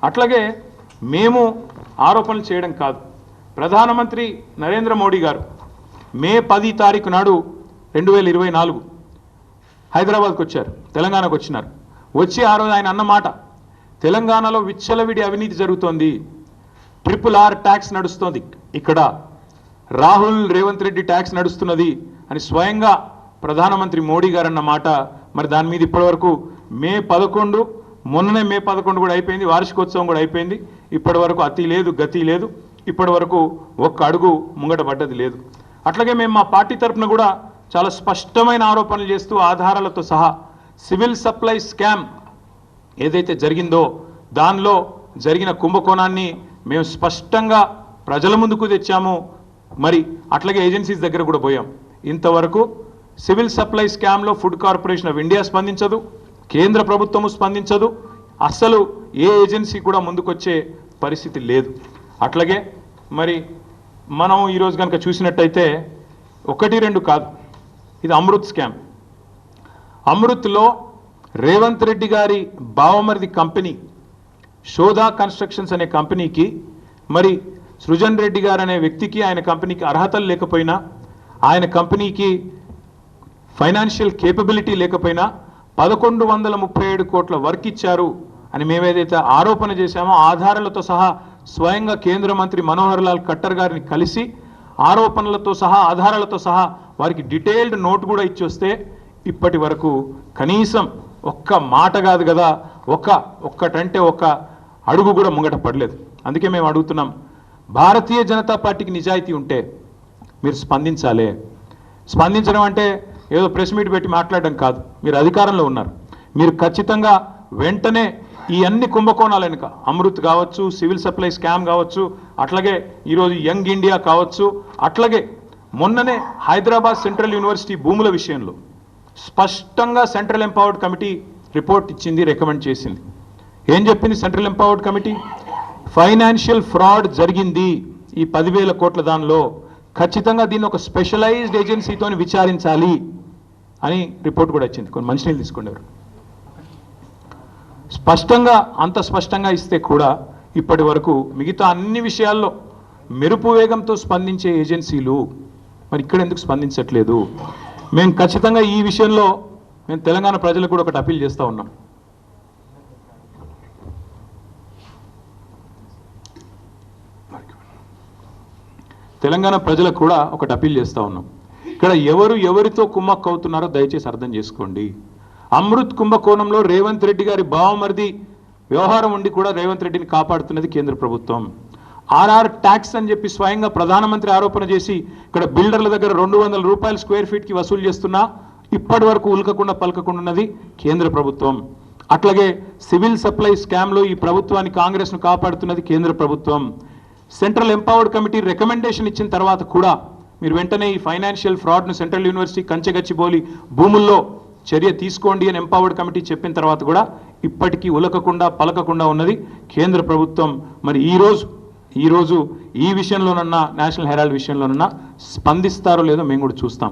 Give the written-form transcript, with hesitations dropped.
అట్లాగే మేము ఆరోపణలు చేయడం కాదు, ప్రధానమంత్రి నరేంద్ర మోడీ గారు మే 10 తారీఖు నాడు 2024 హైదరాబాద్కు వచ్చారు, తెలంగాణకు వచ్చినారు. వచ్చి ఆ రోజు ఆయన అన్నమాట, తెలంగాణలో విచ్చలవిడి అవినీతి జరుగుతోంది, RRR ట్యాక్స్ నడుస్తోంది, ఇక్కడ రాహుల్ రేవంత్ రెడ్డి ట్యాక్స్ నడుస్తున్నది అని స్వయంగా ప్రధానమంత్రి మోడీ గారు అన్నమాట. మరి దాని మీద ఇప్పటివరకు మే 11 మొన్ననే మే 11 కూడా అయిపోయింది, వార్షికోత్సవం కూడా అయిపోయింది. ఇప్పటి వరకు అతి లేదు గతి లేదు, ఇప్పటి వరకు ఒక్క అడుగు ముంగట పడ్డది లేదు. అట్లాగే మేము మా పార్టీ తరఫున కూడా చాలా స్పష్టమైన ఆరోపణలు చేస్తూ ఆధారాలతో సహా సివిల్ సప్లై స్కామ్ ఏదైతే జరిగిందో దానిలో జరిగిన కుంభకోణాన్ని మేము స్పష్టంగా ప్రజల ముందుకు తెచ్చాము. మరి అట్లాగే ఏజెన్సీస్ దగ్గర కూడా పోయాం. ఇంతవరకు సివిల్ సప్లై స్కామ్లో ఫుడ్ కార్పొరేషన్ ఆఫ్ ఇండియా స్పందించదు, కేంద్ర ప్రభుత్వము స్పందించదు, అస్సలు ఏ ఏజెన్సీ కూడా ముందుకొచ్చే పరిస్థితి లేదు. అట్లాగే మరి మనం ఈరోజు కనుక చూసినట్టయితే 1-2 కాదు, ఇది అమృత్ స్కామ్. అమృత్లో రేవంత్ రెడ్డి గారి బావమరిది కంపెనీ శోధా కన్స్ట్రక్షన్స్ అనే కంపెనీకి మరి సృజన్ రెడ్డి గారు అనే వ్యక్తికి ఆయన కంపెనీకి అర్హతలు లేకపోయినా, ఆయన కంపెనీకి ఫైనాన్షియల్ కేపబిలిటీ లేకపోయినా 1137 కోట్ల వర్క్ ఇచ్చారు అని మేమేదైతే ఆరోపణ చేశామో ఆధారాలతో సహా స్వయంగా కేంద్ర మంత్రి మనోహర్ లాల్ ఖట్టర్ గారిని కలిసి ఆరోపణలతో సహా ఆధారాలతో సహా వారికి డీటెయిల్డ్ నోట్ కూడా ఇచ్చొస్తే ఇప్పటి వరకు కనీసం ఒక్క మాట కాదు కదా, ఒక్కటంటే ఒక్క అడుగు కూడా ముంగట పడలేదు. అందుకే మేము అడుగుతున్నాం, భారతీయ జనతా పార్టీకి నిజాయితీ ఉంటే మీరు స్పందించాలి. స్పందించడం అంటే ఏదో ప్రెస్ మీట్ పెట్టి మాట్లాడడం కాదు, మీరు అధికారంలో ఉన్నారు, మీరు ఖచ్చితంగా వెంటనే ఈ అన్ని కుంభకోణాలు వెనుక అమృత్ కావచ్చు, సివిల్ సప్లై స్కామ్ కావచ్చు, అట్లాగే ఈరోజు యంగ్ ఇండియా కావచ్చు, అట్లాగే మొన్ననే హైదరాబాద్ సెంట్రల్ యూనివర్సిటీ భూముల విషయంలో స్పష్టంగా సెంట్రల్ ఎంపవర్డ్ కమిటీ రిపోర్ట్ ఇచ్చింది, రికమెండ్ చేసింది. ఏం చెప్పింది central empowered committee? Financial fraud జరిగింది ఈ 10,000 కోట్ల దానిలో, ఖచ్చితంగా దీన్ని ఒక స్పెషలైజ్డ్ ఏజెన్సీతో విచారించాలి అని రిపోర్ట్ కూడా వచ్చింది. కొన్ని మంచినీళ్ళు తీసుకునేవారు. స్పష్టంగా అంత స్పష్టంగా ఇస్తే కూడా ఇప్పటి వరకు మిగతా అన్ని విషయాల్లో మెరుపు వేగంతో స్పందించే ఏజెన్సీలు మరి ఇక్కడ ఎందుకు స్పందించట్లేదు? మేము ఖచ్చితంగా ఈ విషయంలో మేము తెలంగాణ ప్రజలకు కూడా ఒకటి అప్పీల్ చేస్తూ ఉన్నాం. తెలంగాణ ప్రజలకు కూడా ఒకటి అప్పీల్ చేస్తూ ఉన్నాం. ఇక్కడ ఎవరితో కుమ్మక్కు అవుతున్నారో దయచేసి అర్థం చేసుకోండి. అమృత్ కుంభకోణంలో రేవంత్ రెడ్డి గారి బావమరిది వ్యవహారం ఉండి కూడా రేవంత్ రెడ్డిని కాపాడుతున్నది కేంద్ర ప్రభుత్వం. ఆర్ఆర్ ట్యాక్స్ అని చెప్పి స్వయంగా ప్రధానమంత్రి ఆరోపణ చేసి ఇక్కడ బిల్డర్ల దగ్గర 200 రూపాయలు స్క్వేర్ ఫీట్కి వసూలు చేస్తున్నా ఇప్పటి వరకు ఉల్కకుండా పలకకుండా ఉన్నది కేంద్ర ప్రభుత్వం. అట్లాగే సివిల్ సప్లై స్కామ్లో ఈ ప్రభుత్వాన్ని కాంగ్రెస్ను కాపాడుతున్నది కేంద్ర ప్రభుత్వం. సెంట్రల్ ఎంపవర్డ్ కమిటీ రికమెండేషన్ ఇచ్చిన తర్వాత కూడా మీరు వెంటనే ఈ ఫైనాన్షియల్ ఫ్రాడ్ను సెంట్రల్ యూనివర్సిటీ కంచెగచ్చిబౌలి భూముల్లో చర్య తీసుకోండి అని ఎంపవర్డ్ కమిటీ చెప్పిన తర్వాత కూడా ఇప్పటికీ ఉలకకుండా పలకకుండా ఉన్నది కేంద్ర ప్రభుత్వం. మరి ఈరోజు ఈ విషయంలోనన్నా నేషనల్ హెరాల్డ్ విషయంలోనన్నా స్పందిస్తారో లేదో మేము కూడా చూస్తాం.